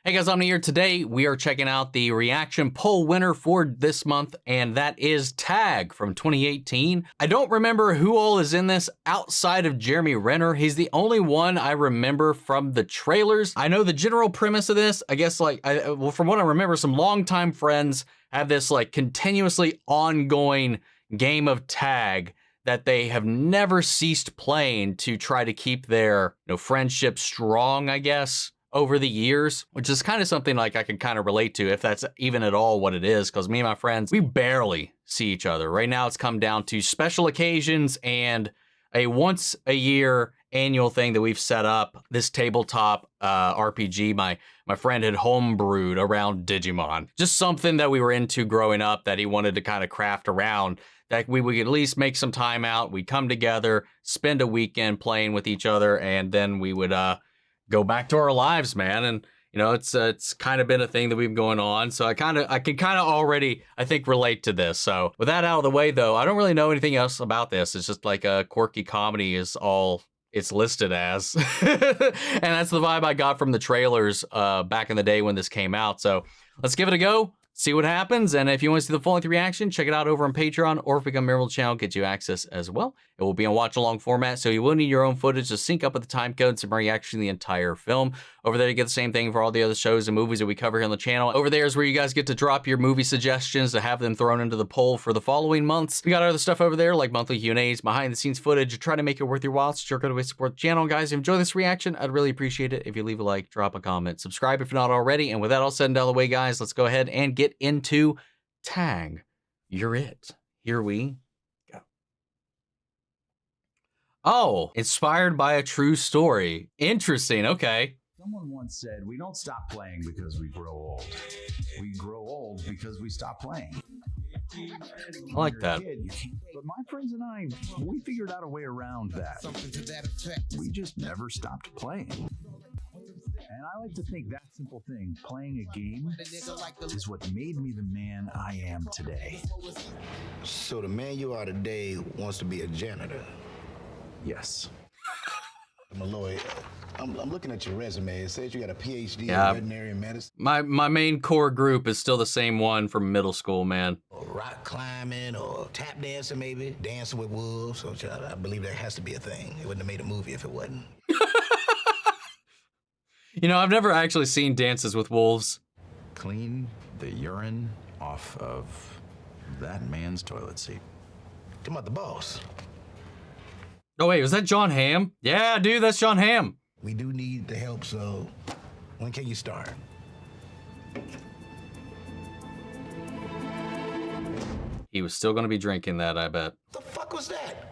Hey guys, I'm here. Today we are checking out the reaction poll winner for this month, and that is Tag from 2018. I don't remember who all is in this outside of Jeremy Renner. He's the only one I remember from the trailers. I know the general premise of this. I guess well, from what I remember, some longtime friends have this like continuously ongoing game of tag that they have never ceased playing to try to keep their friendship strong, I guess, over the years, which is kind of something like I can kind of relate to, if that's even at all what it is, because me and my friends, we barely see each other. Right now it's come down to special occasions and a once a year annual thing that we've set up, this tabletop RPG my friend had homebrewed around Digimon. Just something that we were into growing up that he wanted to kind of craft around, that we would at least make some time out, we'd come together, spend a weekend playing with each other, and then we would go back to our lives, man. And it's kind of been a thing that we've been going on. So I can kind of already, I think, relate to this. So with that out of the way, though, I don't really know anything else about this. It's just like a quirky comedy is all it's listed as. And that's the vibe I got from the trailers back in the day when this came out. So let's give it a go. See what happens, and if you want to see the full-length reaction, check it out over on Patreon, or if you become a member of the channel, get you access as well. It will be on watch-along format, so you will need your own footage to sync up with the time codes and reaction to the entire film. Over there, you get the same thing for all the other shows and movies that we cover here on the channel. Over there is where you guys get to drop your movie suggestions to have them thrown into the poll for the following months. We got other stuff over there, like monthly Q&As, behind-the-scenes footage, try to make it worth your while, so you're going to support the channel. Guys, if you enjoy this reaction, I'd really appreciate it if you leave a like, drop a comment, subscribe if you're not already, and with that all said and out of the way, guys, let's go ahead and get into Tag. You're it. Here we go. Oh, inspired by a true story. Interesting. Okay. Someone once said, we don't stop playing because we grow old. We grow old because we stop playing. I like that. But my friends and I, we figured out a way around that. Something to that effect. We just never stopped playing. And I like to think that simple thing, playing a game, is what made me the man I am today. So the man you are today wants to be a janitor? Yes. I'm a lawyer. I'm looking at your resume. It says you got a PhD in veterinary medicine. My main core group is still the same one from middle school, man. Or rock climbing or tap dancing, maybe. Dancing with wolves. So I believe that has to be a thing. It wouldn't have made a movie if it wasn't. I've never actually seen Dances with Wolves. Clean the urine off of that man's toilet seat. Come on, the boss. Oh, wait, was that Jon Hamm? Yeah, dude, that's Jon Hamm. We do need the help, so when can you start? He was still going to be drinking that, I bet. The fuck was that?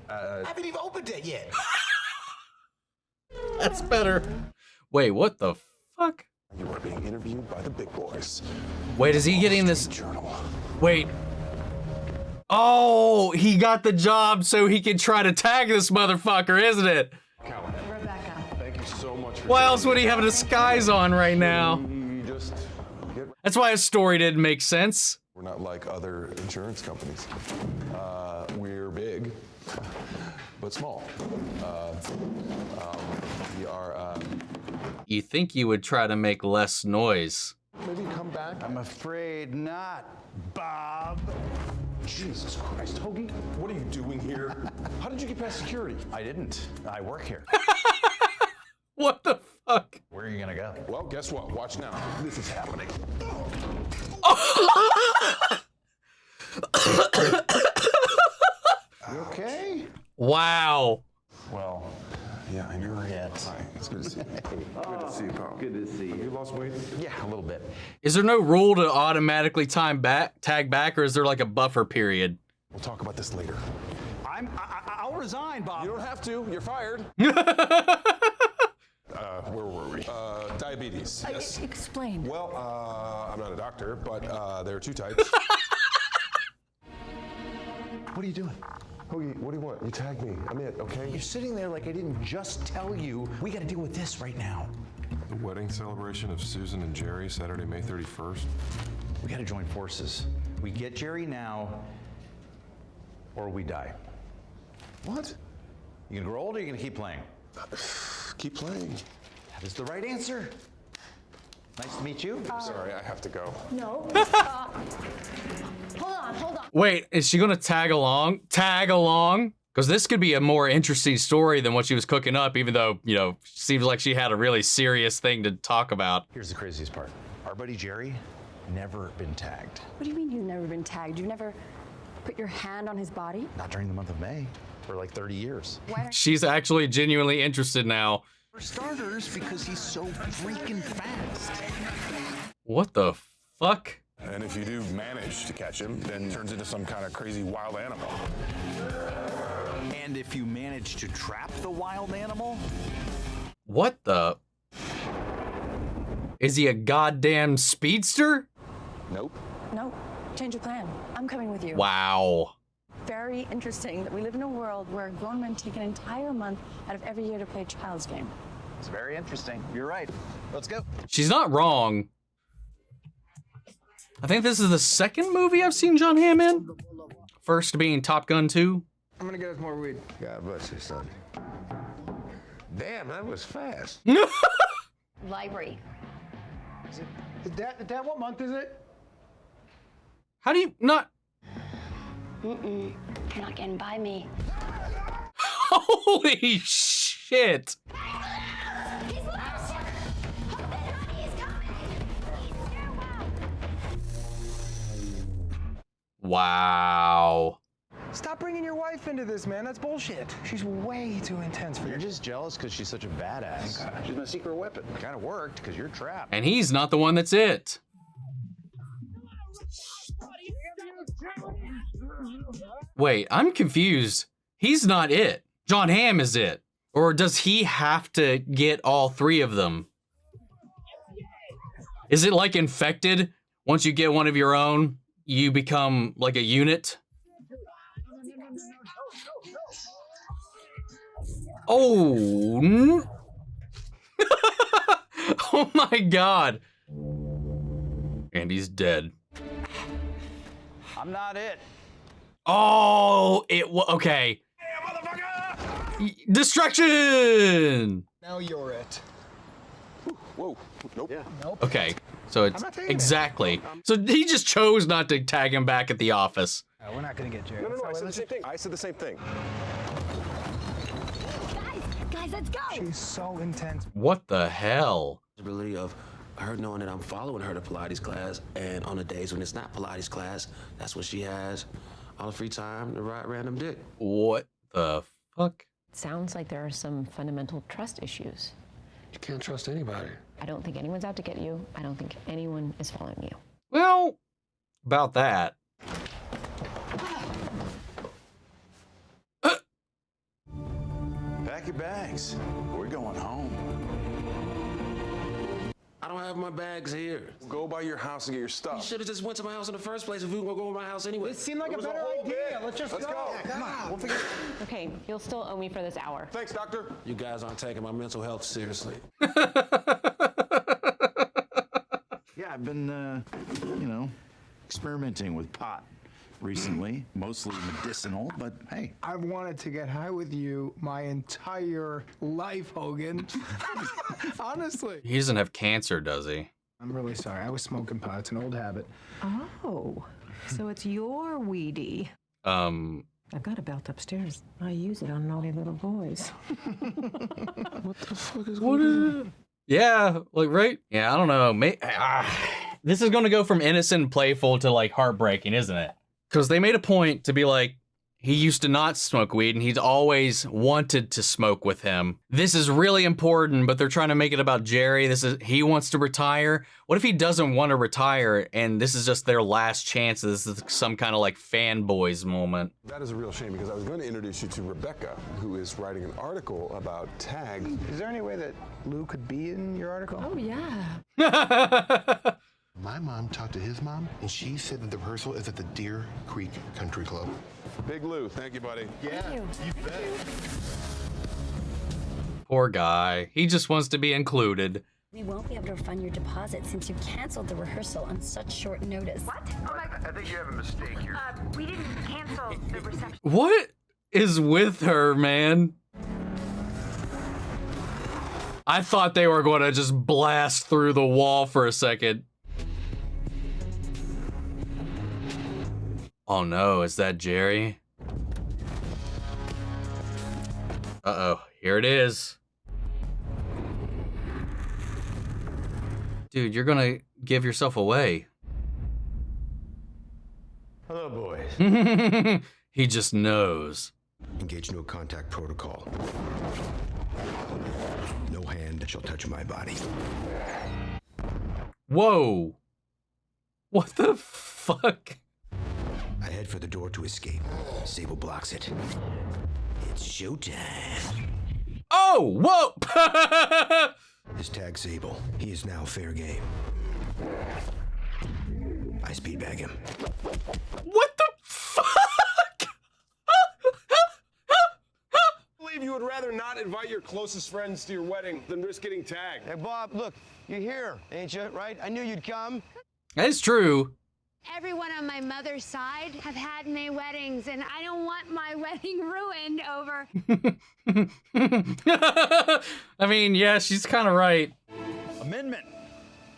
I haven't even opened it yet. That's better. Wait, what the fuck? You are being interviewed by the big boys. Wait, is he getting this? Journal. Wait. Oh, he got the job so he can try to tag this motherfucker, isn't it? Rebecca. Thank you so much. Why else would he have a disguise on right now? That's why his story didn't make sense. We're not like other insurance companies. We're big, but small. We are. You think you would try to make less noise. Maybe come back. I'm afraid not, Bob. Jesus Christ, Hoagie, what are you doing here? How did you get past security? I didn't. I work here. What the fuck? Where are you gonna go? Well, guess what? Watch now. This is happening. You okay? Wow. Well, Yeah, I know. Yes. Hi, it's good to see you. Good to see you, pal. Good to see You you. lost weight? yeah, a little bit. Is there no rule to automatically tag back, or is there like a buffer period? We'll talk about this later. I'll resign, Bob. You don't have to. You're fired. Where were we? Diabetes. Yes. Explain. Well, I'm not a doctor, but there are two types. What are you doing? Hoagie, what do you want? You tagged me. I'm it, okay? You're sitting there like I didn't just tell you. We got to deal with this right now. The wedding celebration of Susan and Jerry, Saturday, May 31st. We got to join forces. We get Jerry now, or we die. What? You gonna grow old or you gonna keep playing? Keep playing. That is the right answer. Nice to meet you. Sorry, I have to go. No. Hold on. Wait, is she gonna tag along? Tag along? Because this could be a more interesting story than what she was cooking up, even though, you know, seems like she had a really serious thing to talk about. Here's the craziest part. Our buddy Jerry, never been tagged. What do you mean you've never been tagged? You've never put your hand on his body? Not during the month of May, for like 30 years. She's actually genuinely interested now. For starters, because he's so freaking fast. What the fuck? And if you do manage to catch him, then turns into some kind of crazy wild animal. And if you manage to trap the wild animal, What the? Is he a goddamn speedster? Nope. No. Change your plan. I'm coming with you. Wow. Very interesting that we live in a world where grown men take an entire month out of every year to play a child's game. it's very interesting. You're right. Let's go. She's not wrong. I think this is the second movie I've seen Jon Hamm in. First being Top Gun 2. I'm gonna get us more weed. God bless you, son. Damn, that was fast. Library. Dad, what month is it? How do you not? You're not getting by me. Holy shit. He's lost! Hold it, honey, he's coming! He's farewell! Wow. Stop bringing your wife into this, man. That's bullshit. She's way too intense for You're you. just jealous because she's such a badass. She's my secret weapon. Kind of worked because you're trapped. And he's not the one that's it. Wait, I'm confused. He's not it. Jon Hamm is it. Or does he have to get all three of them? Is it like Infected? Once you get one of your own, you become like a unit? Oh. Oh my god. And he's dead. I'm not it. Oh, okay. Distraction! Now you're it. Whoa. Nope. Yeah. Okay, so it's taking it. exactly. So he just chose not to tag him back at the office. We're not gonna get Jerry. No, I said the same thing. I said the same thing. Guys, let's go! She's so intense. What the hell? Responsibility of her knowing that I'm following her to Pilates class, and on the days when it's not Pilates class, that's when she has all the free time to ride random dick. What the fuck? Sounds like there are some fundamental trust issues. You can't trust anybody. I don't think anyone's out to get you. I don't think anyone is following you. Well, about that. Pack your bags. We're going home. I don't have my bags here. Go by your house and get your You stuff. should have just went to my house in the first place if we were gonna go to my house anyway. It seemed like a was a better whole idea. bit. Let's just Let's go. go. Come on. We'll figure. Okay, you'll still owe me for this hour. Thanks, doctor. You guys aren't taking my mental health seriously. Yeah, I've been, experimenting with pot recently, mostly medicinal, but hey. I've wanted to get high with you my entire life, Hogan. Honestly. He doesn't have cancer, does he? I'm really sorry. I was smoking pot. It's an old habit. Oh, so it's your weedy. I've got a belt upstairs. I use it on naughty little boys. What the fuck is What going on? Yeah, like, right? Yeah, I don't know. This is gonna go from innocent and playful to, like, heartbreaking, isn't it? Because they made a point to be like, he used to not smoke weed and he's always wanted to smoke with him. This is really important, but they're trying to make it about Jerry. He wants to retire. What if he doesn't want to retire and this is just their last chance? This is some kind of like fanboys moment. That is a real shame because I was going to introduce you to Rebecca, who is writing an article about tag. Is there any way that Lou could be in your article? Oh, yeah. My mom talked to his mom, and she said that the rehearsal is at the Deer Creek Country Club. Big Lou, thank you, buddy. Yeah, Thank you. you bet. Poor guy. He just wants to be included. We won't be able to refund your deposit since you canceled the rehearsal on such short notice. What? Oh my God. I think you have a mistake here. We didn't cancel the reception. What is with her, man? I thought they were going to just blast through the wall for a second. Oh no, is that Jerry? Uh-oh, here it is. Dude, you're gonna give yourself away. Hello, boys. He just knows. Engage no contact protocol. No hand shall touch my body. Whoa. What the fuck? I head for the door to escape. Sable blocks it. It's showtime. Oh, whoa! His tag Sable. He is now fair game. I speedbag him. What the fuck? I believe you would rather not invite your closest friends to your wedding than risk getting tagged. Hey, Bob, look, you're here, ain't you, right? I knew you'd come. That is true. Everyone on my mother's side have had May weddings, and I don't want my wedding ruined over. I mean, yeah, she's kind of right. Amendment.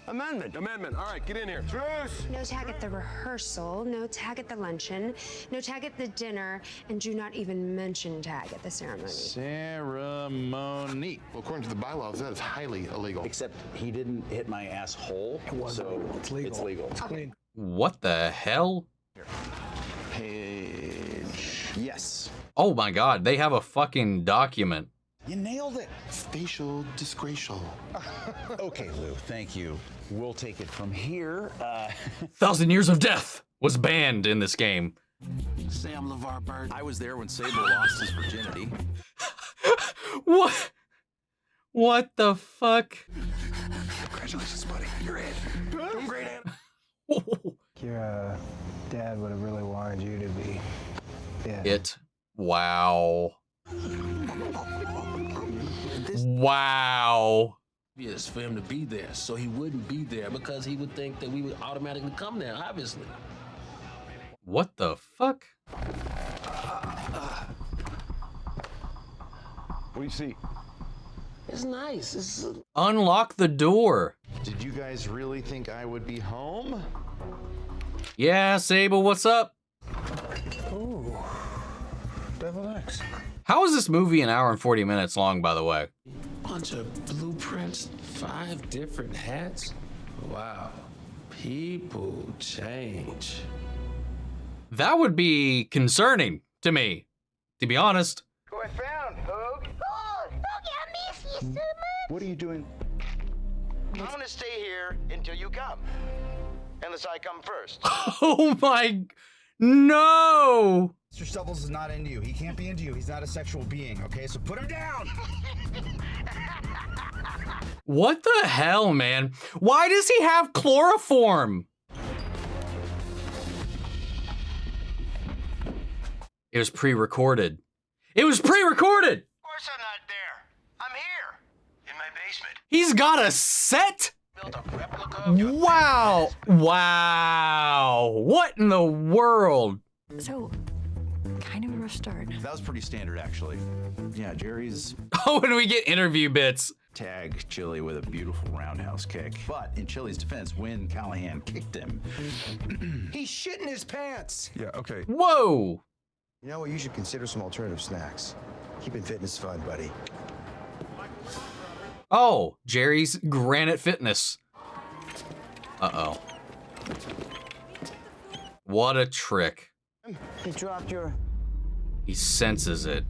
All right, get in here. Truce. No tag at the rehearsal, no tag at the luncheon, no tag at the dinner, and do not even mention tag at the ceremony. Ceremony. Well, according to the bylaws, that is highly illegal. Except he didn't hit my asshole, so it's legal. It's legal. It's clean. What the hell? Page. Yes. Oh my god, they have a fucking document. You nailed it. Facial disgraceful. Okay, Lou, thank you. We'll take it from here. 1,000 Years of Death was banned in this game. Sam LeVar Burton. I was there when Sable lost his virginity. What? What the fuck? Congratulations, buddy. You're in. Doing great, Anna. Your dad would have really wanted you to be. Yeah. It. Wow. Wow. Yes, for him to be there, so he wouldn't be there because he would think that we would automatically come there, obviously. What the fuck? What do you see? It's nice. Unlock the door. Did you guys really think I would be home? Yeah, Sable, what's up? Ooh. Devil X. How is this movie an hour and 40 minutes long, by the way? Bunch of blueprints, 5 different hats. Wow. People change. That would be concerning to me, to be honest. Who I found, Hoag? Oh, Hoagie, I miss you so much. What are you doing? I'm gonna stay here until you come. Unless I come first. Oh my... No! Mr. Stubbles is not into you. He can't be into you. He's not a sexual being, okay? So put him down! What the hell, man? Why does he have chloroform? It was pre-recorded. It was pre-recorded! Of course I'm not there. I'm here. In my basement. He's got a set? Built a replica of your Wow! Wow! What in the world? So, kind of a rough start. That was pretty standard, actually. Yeah, Jerry's Oh, and we get interview bits. tag Chili with a beautiful roundhouse kick. But in Chili's defense, when Callahan kicked him, He's shitting his pants! Yeah, okay. Whoa! You know what? You should consider some alternative snacks. Keeping fitness fun, buddy. Oh, Jerry's Granite Fitness. Uh-oh. What a trick. You dropped your... He senses it.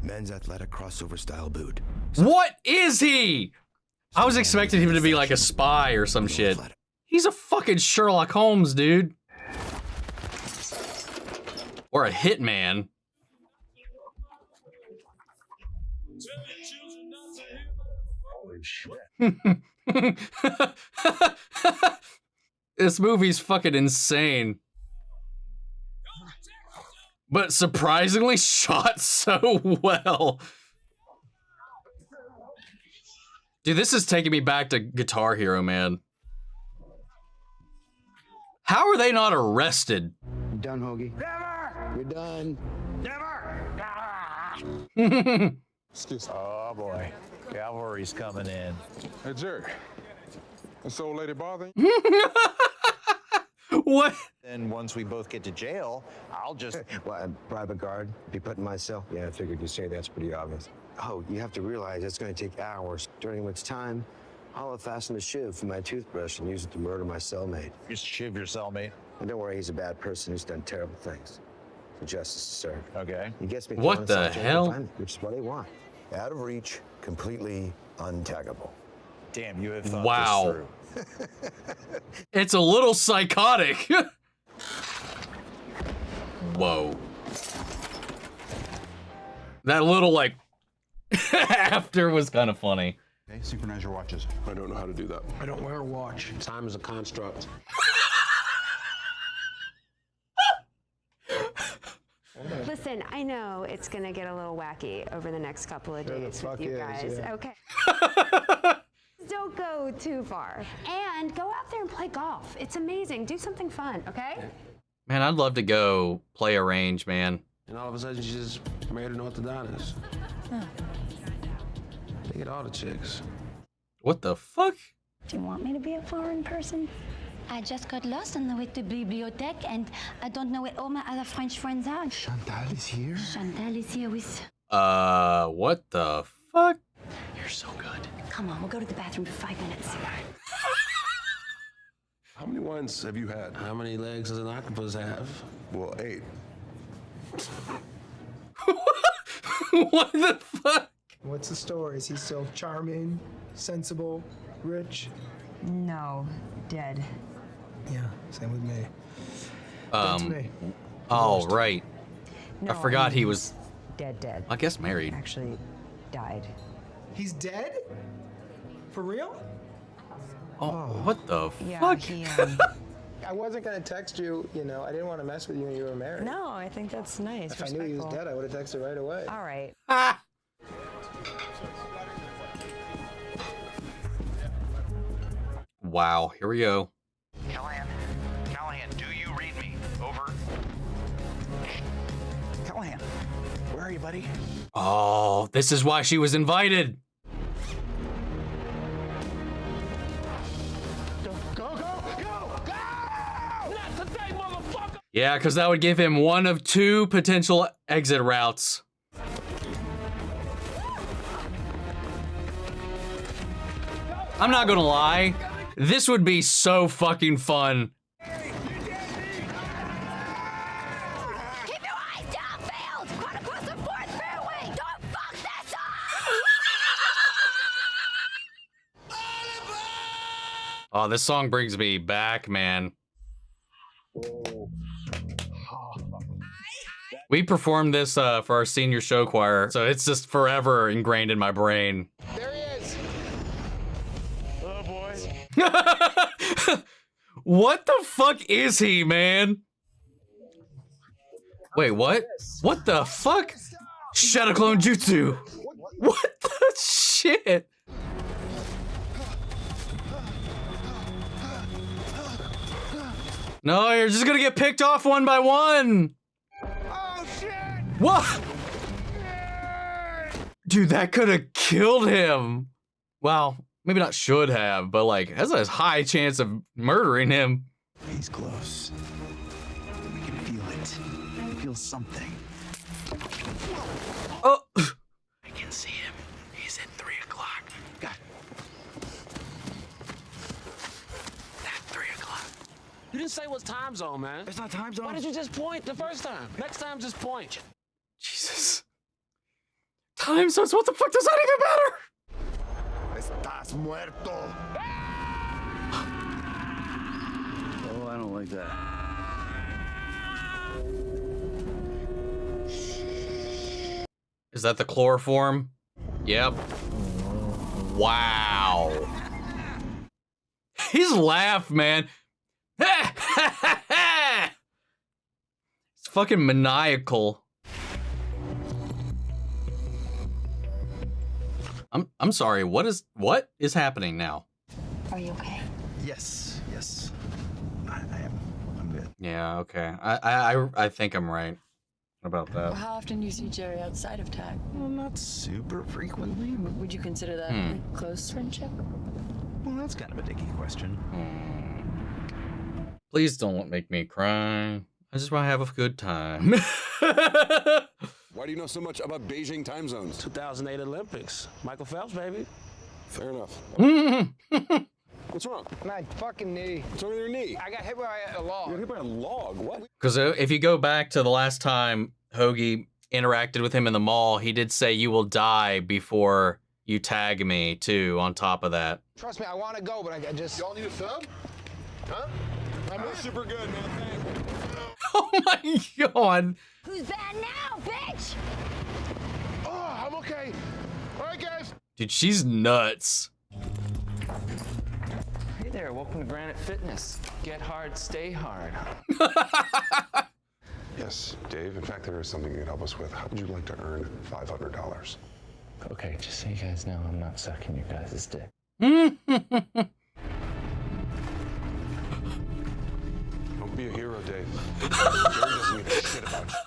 Men's athletic crossover style boot. What is he? I was expecting him to be like a spy or some shit. He's a fucking Sherlock Holmes, dude. Or a hitman. Holy shit. This movie's fucking insane. But surprisingly shot so well. Dude, this is taking me back to Guitar Hero, man. How are they not arrested? You done, Hoagie? Never! You're done. Never! Excuse me. Oh, boy. Cavalry's coming in. Hey, Jerry. This old lady bothering? What? And once we both get to jail, I'll just... Well, private guard, be putting myself? Yeah, I figured you'd say that's pretty obvious. Oh, you have to realize it's going to take hours, during which time I'll have fastened a shiv for my toothbrush and use it to murder my cellmate. You shiv your cellmate? And don't worry, he's a bad person who's done terrible things. For justice to serve. Okay. He gets me. What the hell? Which is what I want. Out of reach, completely untaggable. Damn, you have thought wow. this through. It's a little psychotic. Whoa. That little, like, after was kind of funny. Okay, synchronize your watches. I don't know how to do that. I don't wear a watch. Time is a construct. Listen, I know it's gonna get a little wacky over the next couple of days with you guys. Yeah. Okay. Don't go too far. And go out there and play golf. It's amazing. Do something fun, okay? Man, I'd love to go play a range, man. And all of a sudden, she just married an orthodontist. They get all the chicks. What the fuck? Do you want me to be a foreign person? I just got lost on the way to bibliothèque and I don't know where all my other French friends are. Chantal is here? Chantal is here with... What the fuck? You're so good. Come on, we'll go to the bathroom for 5 minutes. How many wines have you had? How many legs does an octopus have? Well, 8. What the fuck? What's the story? Is he still charming, sensible, rich? No, dead. Yeah, same with me. Dead to me. Oh, right. No, I forgot he was, dead. I guess, married. Actually, died. He's dead? For real? Oh, what the Yeah, fuck? he, I wasn't gonna text you, you know, I didn't want to mess with you when you were married. No, I think that's nice. If I knew he was dead, I would have texted right away. All right. Ah! Wow, here we go. Callahan, do you read me? Over. Callahan, where are you, buddy? Oh, this is why she was invited. Go! Not today, motherfucker! Yeah, because that would give him one of 2 potential exit routes. I'm not gonna lie, this would be so fucking fun. Keep your eyes downfield! Run across the 4th fairway! Don't fuck this up! Oh, this song brings me back, man. We performed this for our senior show choir, so it's just forever ingrained in my brain. There he is! Oh, boy. What the fuck is he, man? Wait, what? What the fuck? Shadow Clone Jutsu. What the shit? No, you're just gonna get picked off one by one. Oh, shit! What? Dude, that could have killed him. Well, maybe not should have, but like, has a high chance of murdering him. He's close. We can feel it. Feel something. Oh. I can see him. He's at 3 o'clock. God. At 3 o'clock. You didn't say what's time zone, man. It's not time zone. Why did you just point the first time? Next time, just point. Jesus. Time zones, what the fuck does that even matter? Estás muerto. Oh, I don't like that. Is that the chloroform? Yep. Wow. His laugh, man. It's fucking maniacal. I'm sorry, what is happening now? Are you okay? Yes. I am. I'm good. Yeah, okay. I think I'm right. about that. How often do you see Jerry outside of tag? Well, not super frequently. Would you consider that a close friendship? Well, that's kind of a dicky question. Please don't make me cry. I just want to have a good time. Why do you know so much about Beijing time zones? 2008 Olympics. Michael Phelps, baby. Fair enough. What's wrong? My fucking knee. What's wrong with your knee? I got hit by a log. You got hit by a log? What? Because if you go back to the last time Hoagie interacted with him in the mall, he did say, "You will die before you tag me," too, on top of that. Trust me, I want to go, but I just... Y'all need a sub? Huh? I'm super good, man. Thanks. Oh my God. Who's bad now, bitch? Oh, I'm okay. All right, guys. Dude, she's nuts. Hey there, welcome to Granite Fitness. Get hard, stay hard. Yes, Dave. In fact, there is something you can help us with. How would you like to earn $500? Okay, just so you guys know, I'm not sucking your guys' dick. Don't be a hero, Dave. Jerry doesn't give a shit about you.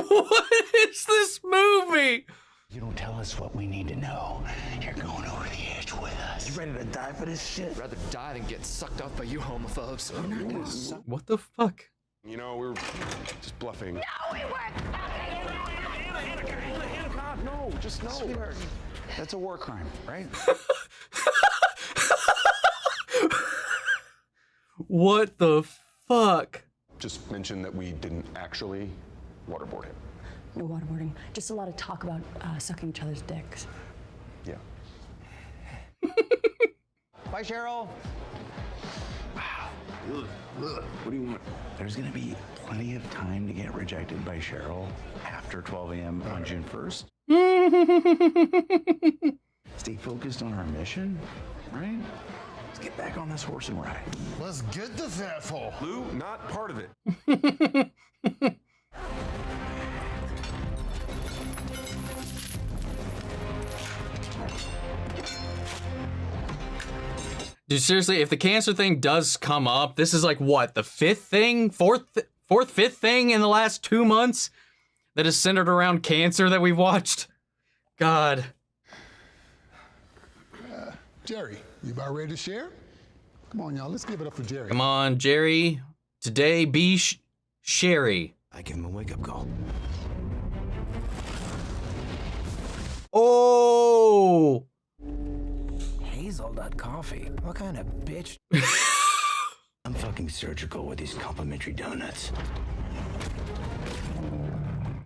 What is this movie? You don't tell us what we need to know. You're going over the edge with us. You ready to die for this shit? I'd rather die than get sucked off by you homophobes. We're not gonna suck. What the fuck? You know, we're just bluffing. No, we weren't. No, just no. Sweetheart, that's a war crime, right? What the fuck? Just mention that we didn't actually waterboard him. No waterboarding. Just a lot of talk about sucking each other's dicks. Yeah. Bye, Cheryl. Wow. Look, what do you want? There's gonna be plenty of time to get rejected by Cheryl after 12 a.m. on June 1st. Stay focused on our mission, right? Let's get back on this horse and ride. Let's get this asshole. Lou, not part of it. Dude, seriously, if the cancer thing does come up, this is like what, the fifth, fifth thing in the last 2 months that is centered around cancer that we've watched? God. Jerry, you about ready to share? Come on, y'all. Let's give it up for Jerry. Come on, Jerry. Today be Sherry. I give him a wake-up call. Oh! Hazelnut coffee? What kind of bitch? I'm fucking surgical with these complimentary donuts.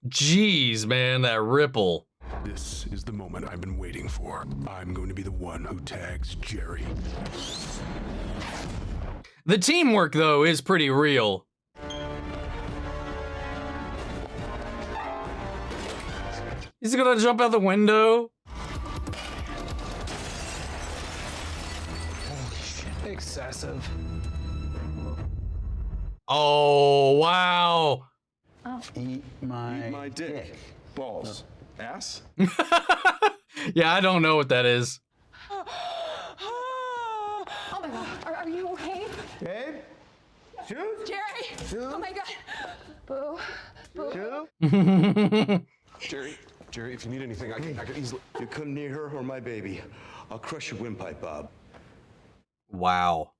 Jeez, man, that ripple. This is the moment I've been waiting for. I'm going to be the one who tags Jerry. The teamwork, though, is pretty real. He's gonna jump out the window. Holy shit. Excessive. Oh, wow. Oh. Eat my dick. Balls. Ass? Yeah, I don't know what that is. Oh my God, are you okay? Babe? Shoot? Jerry! Shoot? Oh my God. Boo. Boo. Shoot? Jerry, if you need anything, I can easily... You come near her or my baby, I'll crush your windpipe, Bob. Wow.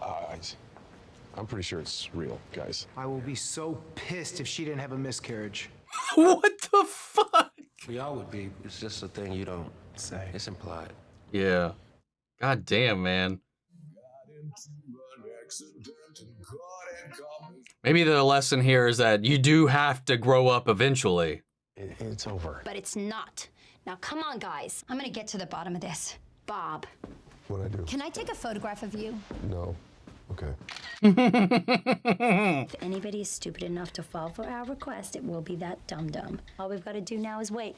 I'm pretty sure it's real, guys. I will be so pissed if she didn't have a miscarriage. What the fuck? We all would be. It's just a thing you don't say. It's implied. Yeah. God damn, man. Maybe the lesson here is that you do have to grow up eventually. It's over. But it's not. Now, come on, guys. I'm gonna get to the bottom of this. Bob, What'd I do? can I take a photograph of you? No. Okay. If anybody is stupid enough to fall for our request, it will be that dum-dum. All we've got to do now is wait.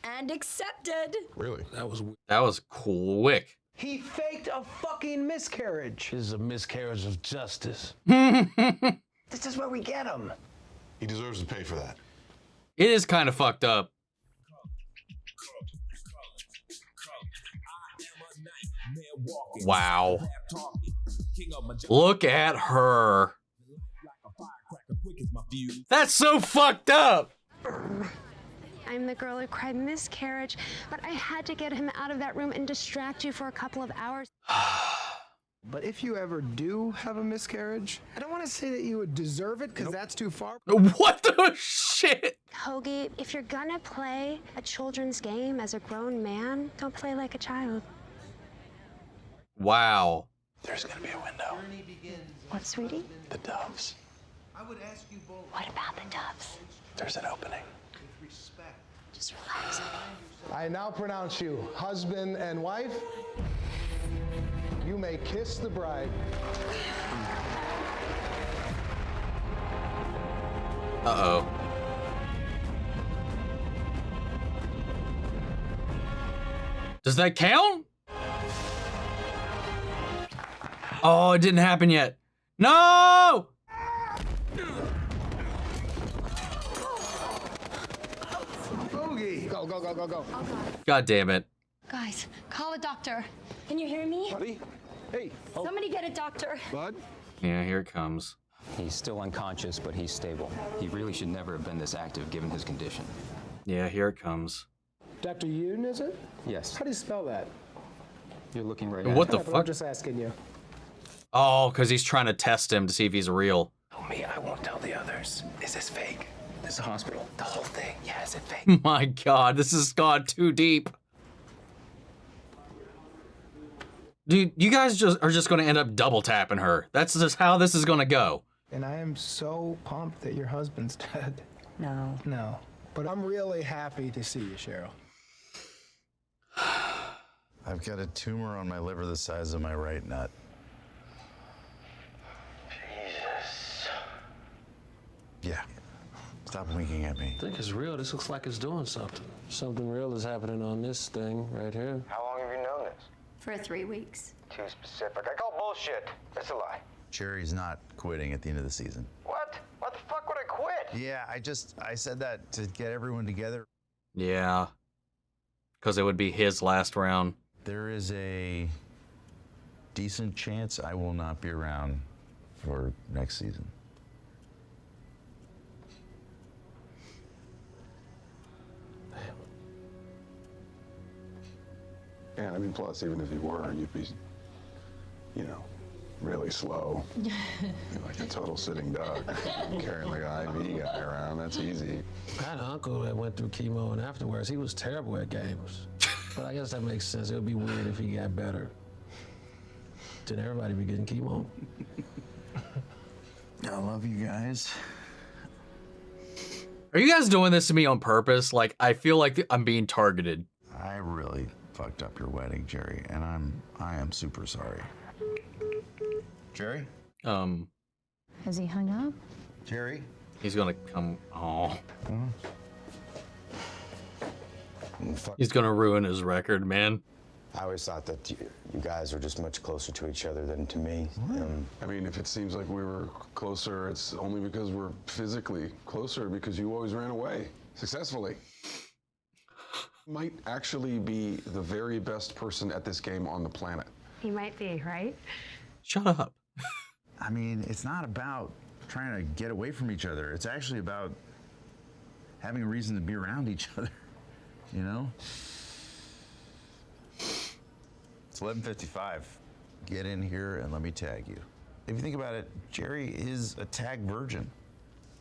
And accepted. Really? That was quick. He faked a fucking miscarriage. This is a miscarriage of justice. This is where we get him. He deserves to pay for that. It is kind of fucked up. Wow. Look at her. That's so fucked up. I'm the girl who cried miscarriage, but I had to get him out of that room and distract you for a couple of hours. But if you ever do have a miscarriage, I don't want to say that you would deserve it, because that's too far. What the shit? Hoagie, if you're gonna play a children's game as a grown man, don't play like a child. Wow. There's gonna be a window. What, sweetie? The doves. What about the doves? There's an opening. Just relax. I now pronounce you husband and wife. You may kiss the bride. Uh-oh. Does that count? Oh, it didn't happen yet. No! Boogie! Go, go, go, go, go. God damn it. Guys, call a doctor. Can you hear me? Buddy? Hey. Somebody get a doctor. Bud? Yeah, here it comes. He's still unconscious, but he's stable. He really should never have been this active given his condition. Yeah, here it comes. Dr. Yoon, is it? Yes. How do you spell that? You're looking right What at the it. fuck? I'm just asking you. Oh, because he's trying to test him to see if he's real. Me, I won't tell the others. Is this fake? This is a hospital. The whole thing. Yeah, is it fake? My God, this has gone too deep. Dude, you guys are just going to end up double tapping her. That's just how this is going to go. And I am so pumped that your husband's dead. No. No. But I'm really happy to see you, Cheryl. I've got a tumor on my liver the size of my right nut. Jesus. Yeah. Stop winking at me. I think it's real. This looks like it's doing something. Something real is happening on this thing right here. How long have you known this? For 3 weeks. Too specific. I call bullshit. That's a lie. Jerry's not quitting at the end of the season. What? Why the fuck would I quit? Yeah, I said that to get everyone together. Yeah. Because it would be his last round. There is a decent chance I will not be around for next season. Yeah, I mean, plus, even if you were, you'd be, you know, really slow. You're like a total sitting duck. Carrying like an IV guy around, that's easy. I had an uncle that went through chemo and afterwards, he was terrible at games. But I guess that makes sense. It would be weird if he got better. Then everybody be getting chemo. I love you guys. Are you guys doing this to me on purpose? Like, I feel like I'm being targeted. I really fucked up your wedding, Jerry, and I am super sorry. Jerry? Has he hung up? Jerry? He's gonna come. Oh. He's gonna ruin his record, man. I always thought that you guys were just much closer to each other than to me. I mean, if it seems like we were closer, it's only because we're physically closer, because you always ran away successfully. Might actually be the very best person at this game on the planet. He might be, right? Shut up. I mean, it's not about trying to get away from each other. It's actually about having a reason to be around each other, you know? It's 11:55. Get in here and let me tag you. If you think about it, Jerry is a tag virgin.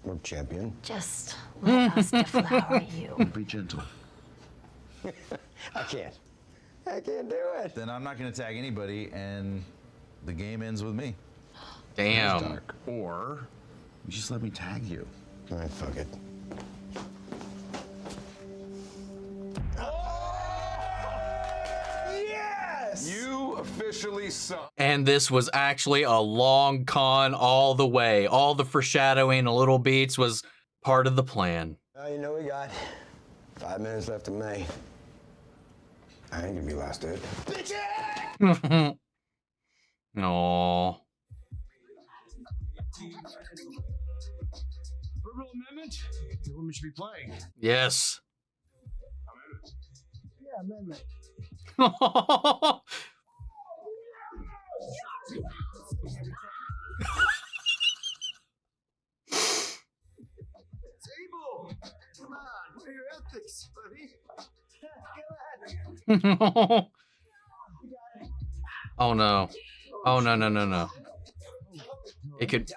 We're champion. Just let us deflower you. Be gentle. I can't do it. Then I'm not going to tag anybody, and the game ends with me. Damn. Dark. Or you just let me tag you. All right, fuck it. Yes! You officially suck. And this was actually a long con all the way. All the foreshadowing, the little beats was part of the plan. You know, we got 5 minutes left in May. I ain't gonna be last dead. No. Verbal amendment? The woman should be playing. Yes. Yeah, amendment. Come on, where are your ethics, buddy? Come on. Oh no. Oh no. It could.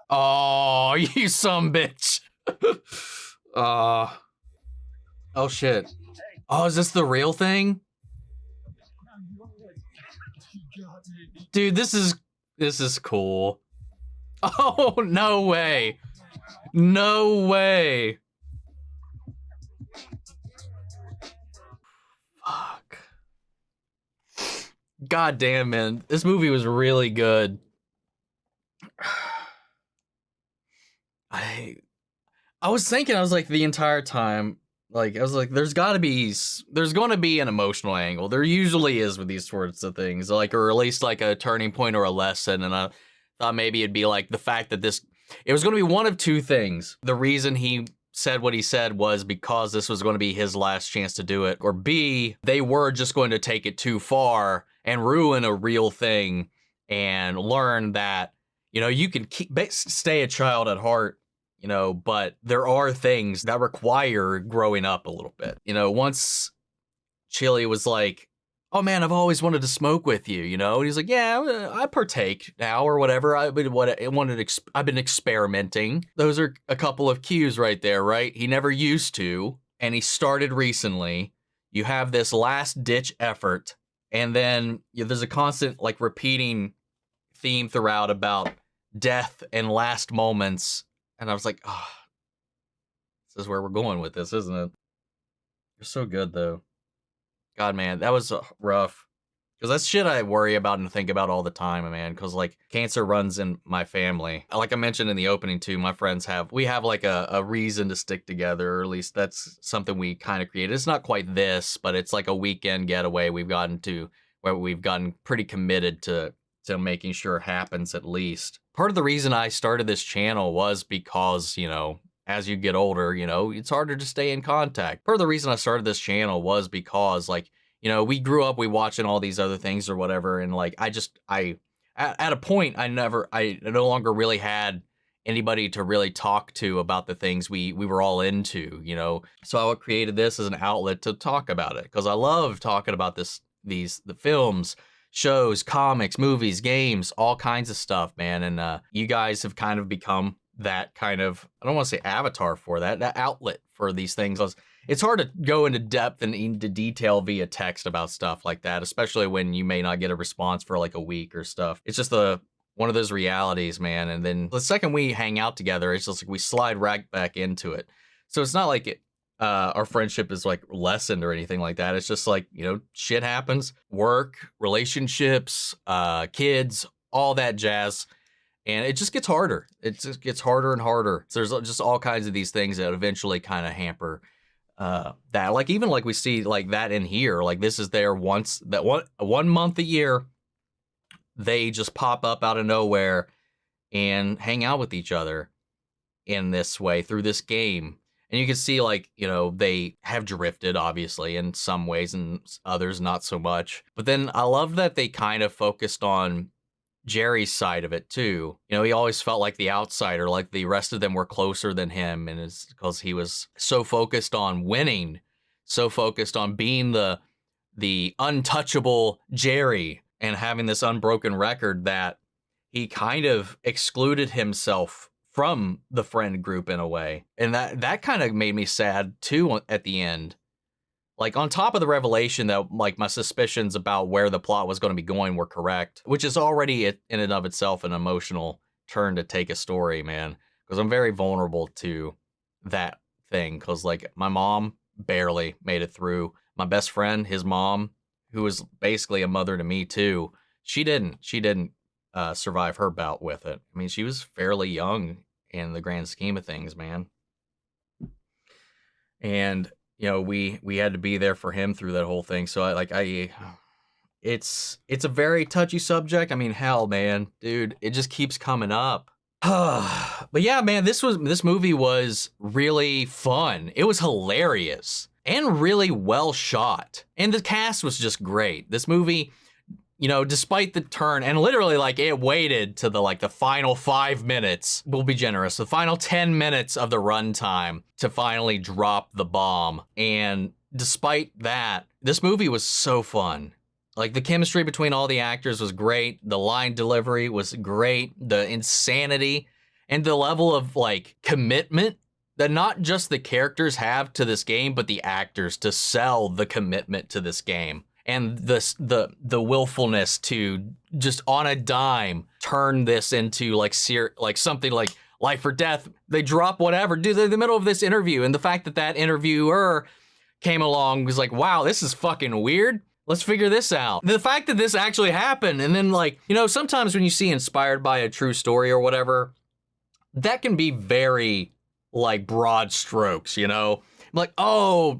Oh, you sumbitch. Oh shit. Oh, is this the real thing? Dude, this is cool. Oh, no way. No way. Fuck. God damn, man. This movie was really good. I was thinking, I was like, the entire time, like, I was like, there's going to be an emotional angle. There usually is with these sorts of things, like, or at least like a turning point or a lesson. And I thought maybe it'd be like the fact that it was going to be one of two things. The reason he said what he said was because this was going to be his last chance to do it. Or B, they were just going to take it too far and ruin a real thing and learn that, you know, you can stay a child at heart, you know, but there are things that require growing up a little bit. You know, once Chili was like, oh man, I've always wanted to smoke with you, you know? And he's like, yeah, I partake now or whatever. I've been experimenting. Those are a couple of cues right there, right? He never used to, and he started recently. You have this last ditch effort, and then there's a constant like repeating theme throughout about death and last moments. And I was like, oh, this is where we're going with this, isn't it? You're so good, though. God, man, that was rough. Because that's shit I worry about and think about all the time, man. Because, like, cancer runs in my family. Like I mentioned in the opening, too, my friends we have, like, a reason to stick together. Or at least that's something we kind of created. It's not quite this, but it's like a weekend getaway we've gotten to where we've gotten pretty committed to making sure it happens at least. Part of the reason I started this channel was because, you know, as you get older, you know, it's harder to stay in contact. Part of the reason I started this channel was because, like, you know, we grew up, we watching all these other things or whatever. And like, at a point, I no longer really had anybody to really talk to about the things we were all into, you know? So I created this as an outlet to talk about it. Cause I love talking about the films, shows, comics, movies, games, all kinds of stuff, man. And you guys have kind of become that kind of, I don't want to say avatar for that outlet for these things. It's hard to go into depth and into detail via text about stuff like that, especially when you may not get a response for like a week or stuff. It's just one of those realities, man. And then the second we hang out together, it's just like we slide right back into it. So it's not like our friendship is like lessened or anything like that. It's just like, you know, shit happens, work, relationships, kids, all that jazz. And it just gets harder. It just gets harder and harder. So there's just all kinds of these things that eventually kind of hamper that. Like even like we see like that in here, like this is there once, that one month a year, they just pop up out of nowhere and hang out with each other in this way through this game. And you can see, like, you know, they have drifted, obviously, in some ways and others not so much. But then I love that they kind of focused on Jerry's side of it, too. You know, he always felt like the outsider, like the rest of them were closer than him. And it's because he was so focused on winning, so focused on being the untouchable Jerry and having this unbroken record that he kind of excluded himself from the friend group in a way. And that kind of made me sad too at the end. Like on top of the revelation that like my suspicions about where the plot was going to be going were correct, which is already in and of itself an emotional turn to take a story, man. Because I'm very vulnerable to that thing. Because like my mom barely made it through. My best friend, his mom, who was basically a mother to me too, she didn't survive her bout with it. I mean, she was fairly young in the grand scheme of things, man. And, you know, we had to be there for him through that whole thing. So it's a very touchy subject. I mean, hell, man, dude, it just keeps coming up. But yeah, man, this movie was really fun. It was hilarious and really well shot. And the cast was just great. This movie, you know, despite the turn, and literally like it waited to the final 5 minutes, we'll be generous, the final 10 minutes of the runtime to finally drop the bomb. And despite that, this movie was so fun. Like, the chemistry between all the actors was great. The line delivery was great. The insanity and the level of like commitment that not just the characters have to this game, but the actors to sell the commitment to this game. And the willfulness to just on a dime turn this into like something like life or death. They drop whatever, dude. They're in the middle of this interview, and the fact that interviewer came along was like, wow, this is fucking weird. Let's figure this out. The fact that this actually happened, and then like, you know, sometimes when you see inspired by a true story or whatever, that can be very like broad strokes, you know? Like, oh,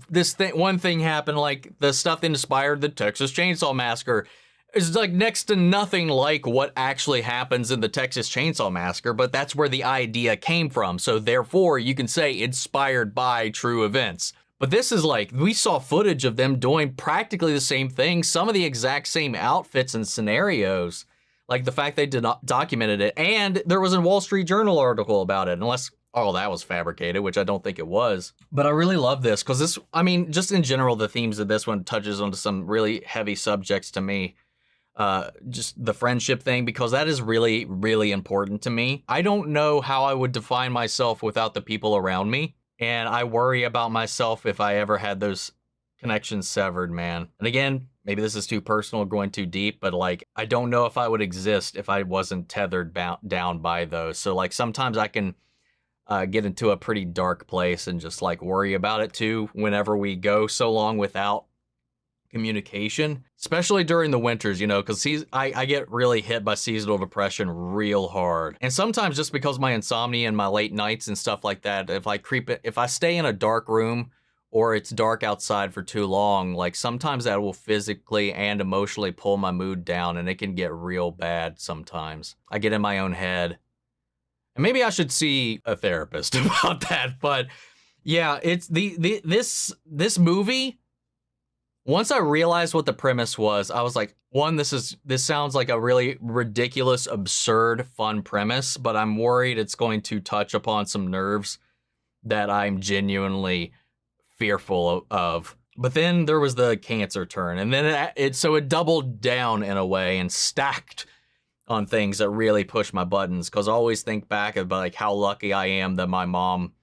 one thing happened, like the stuff that inspired the Texas Chainsaw Massacre is like next to nothing like what actually happens in the Texas Chainsaw Massacre, but that's where the idea came from. So therefore you can say inspired by true events. But this is like, we saw footage of them doing practically the same thing, some of the exact same outfits and scenarios, like the fact they documented it. And there was a Wall Street Journal article about it, unless all that was fabricated, which I don't think it was. But I really love this because this, I mean, just in general, the themes of this one touches onto some really heavy subjects to me. Just the friendship thing, because that is really, really important to me. I don't know how I would define myself without the people around me. And I worry about myself if I ever had those connections severed, man. And again, maybe this is too personal, going too deep, but like, I don't know if I would exist if I wasn't tethered down by those. So like, sometimes I can get into a pretty dark place and just like worry about it too whenever we go so long without communication, especially during the winters, you know, because I get really hit by seasonal depression real hard. And sometimes just because my insomnia and my late nights and stuff like that, if I stay in a dark room or it's dark outside for too long, like sometimes that will physically and emotionally pull my mood down, and it can get real bad sometimes. I get in my own head. And maybe I should see a therapist about that, but yeah, it's this movie. Once I realized what the premise was, I was like, one, this sounds like a really ridiculous, absurd, fun premise, but I'm worried it's going to touch upon some nerves that I'm genuinely fearful of. But then there was the cancer turn, and then it doubled down in a way and stacked on things that really push my buttons, because I always think back about like how lucky I am that my mom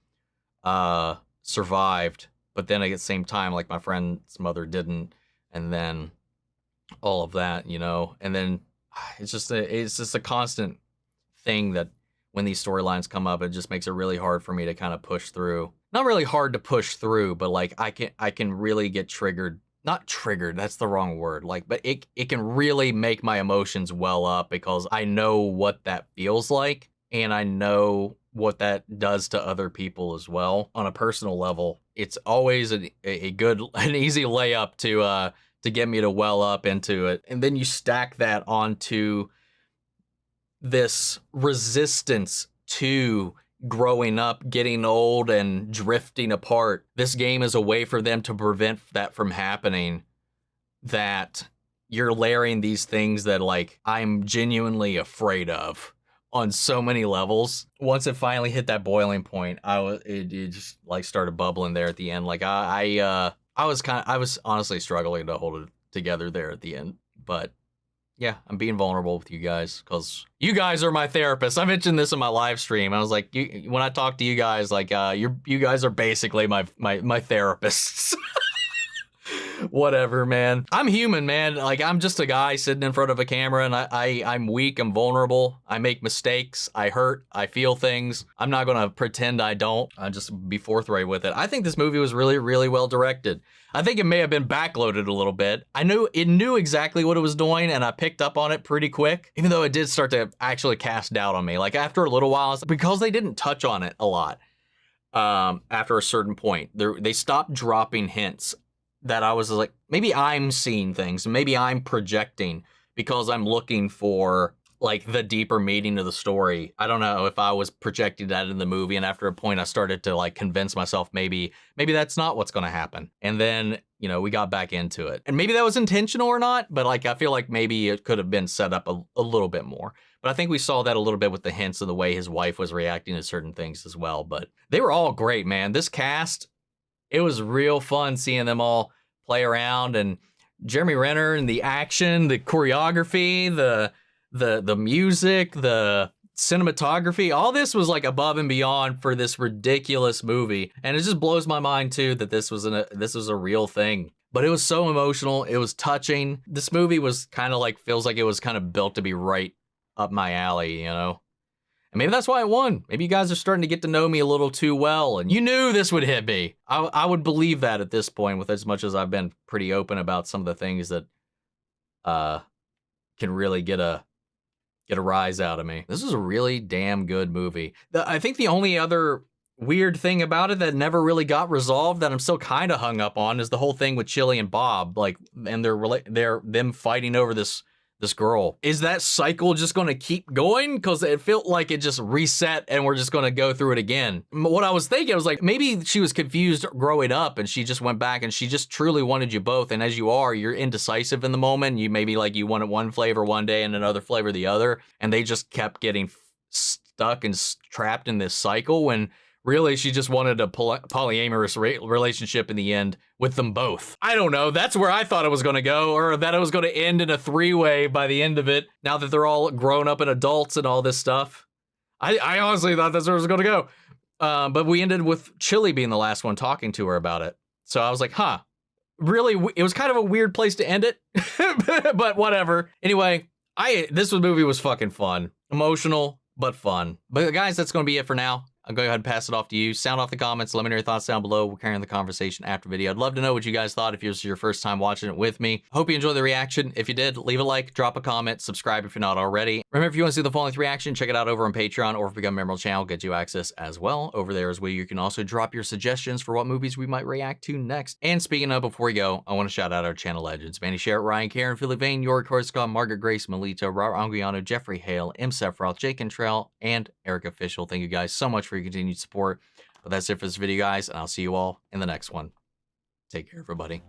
survived, but then at the same time, like my friend's mother didn't, and then all of that, you know, and then it's just a constant thing that when these storylines come up, it just makes it really hard for me to kind of push through. Not really hard to push through, but like I can really get triggered. Not triggered, that's the wrong word. Like, but it can really make my emotions well up, because I know what that feels like, and I know what that does to other people as well. On a personal level, it's always an easy layup to get me to well up into it. And then you stack that onto this resistance to growing up, getting old, and drifting apart. This game is a way for them to prevent that from happening, that you're layering these things that like I'm genuinely afraid of on so many levels. Once it finally hit that boiling point, it just like started bubbling there at the end. Like I was honestly struggling to hold it together there at the end, but yeah, I'm being vulnerable with you guys because you guys are my therapists. I mentioned this in my live stream. I was like, when I talk to you guys, like you guys are basically my therapists. Whatever, man. I'm human, man. Like, I'm just a guy sitting in front of a camera, and I'm weak, I'm vulnerable, I make mistakes, I hurt, I feel things. I'm not gonna pretend I don't. I'll just be forthright with it. I think this movie was really, really well directed. I think it may have been backloaded a little bit. I knew it knew exactly what it was doing, and I picked up on it pretty quick, even though it did start to actually cast doubt on me. Like, after a little while, because they didn't touch on it a lot, after a certain point, they stopped dropping hints that I was like, maybe I'm seeing things, maybe I'm projecting because I'm looking for like the deeper meaning of the story. I don't know if I was projecting that in the movie, and after a point I started to like convince myself maybe that's not what's going to happen. And then you know, we got back into it. And maybe that was intentional or not, but like, I feel like maybe it could have been set up a little bit more. But I think we saw that a little bit with the hints of the way his wife was reacting to certain things as well. But they were all great, man. This cast, it was real fun seeing them all play around, and Jeremy Renner and the action, the choreography, the music, the cinematography, all this was like above and beyond for this ridiculous movie. And it just blows my mind too that this was a real thing. But it was so emotional. It was touching. This movie was kind of like, feels like it was kind of built to be right up my alley, you know? And maybe that's why I won. Maybe you guys are starting to get to know me a little too well, and you knew this would hit me. I would believe that at this point, with as much as I've been pretty open about some of the things that can really get a rise out of me. This is a really damn good movie. I think the only other weird thing about it that never really got resolved that I'm still kind of hung up on is the whole thing with Chili and Bob, like, and them fighting over this girl. Is that cycle just going to keep going? Because it felt like it just reset and we're just going to go through it again. What I was thinking was like, maybe she was confused growing up and she just went back and she just truly wanted you both. And as you are, you're indecisive in the moment. You maybe like you wanted one flavor one day and another flavor the other. And they just kept getting stuck and trapped in this cycle when really she just wanted a polyamorous relationship in the end with them both. I don't know. That's where I thought it was going to go, or that it was going to end in a three-way by the end of it, now that they're all grown up and adults and all this stuff. I honestly thought that's where it was going to go. But we ended with Chili being the last one talking to her about it. So I was like, huh, really? It was kind of a weird place to end it, but whatever. Anyway, this movie was fucking fun. Emotional, but fun. But guys, that's going to be it for now. I'll go ahead and pass it off to you. Sound off the comments. Let me know your thoughts down below. We'll carry on the conversation after video. I'd love to know what you guys thought if it was your first time watching it with me. Hope you enjoyed the reaction. If you did, leave a like, drop a comment, subscribe if you're not already. Remember, if you want to see the full-length reaction, check it out over on Patreon, or if you become a member of the channel, get you access as well. Over there is where you can also drop your suggestions for what movies we might react to next. And speaking of, before we go, I want to shout out our channel legends: Manny Sherritt, Ryan Karen, Philly Vane, York Horskott, Margaret Grace, Melito, Robert Anguiano, Jeffrey Hale, M. Sephiroth, Jake Cantrell, and Eric Official. Thank you guys so much for your continued support. But that's it for this video, guys, and I'll see you all in the next one. Take care, everybody.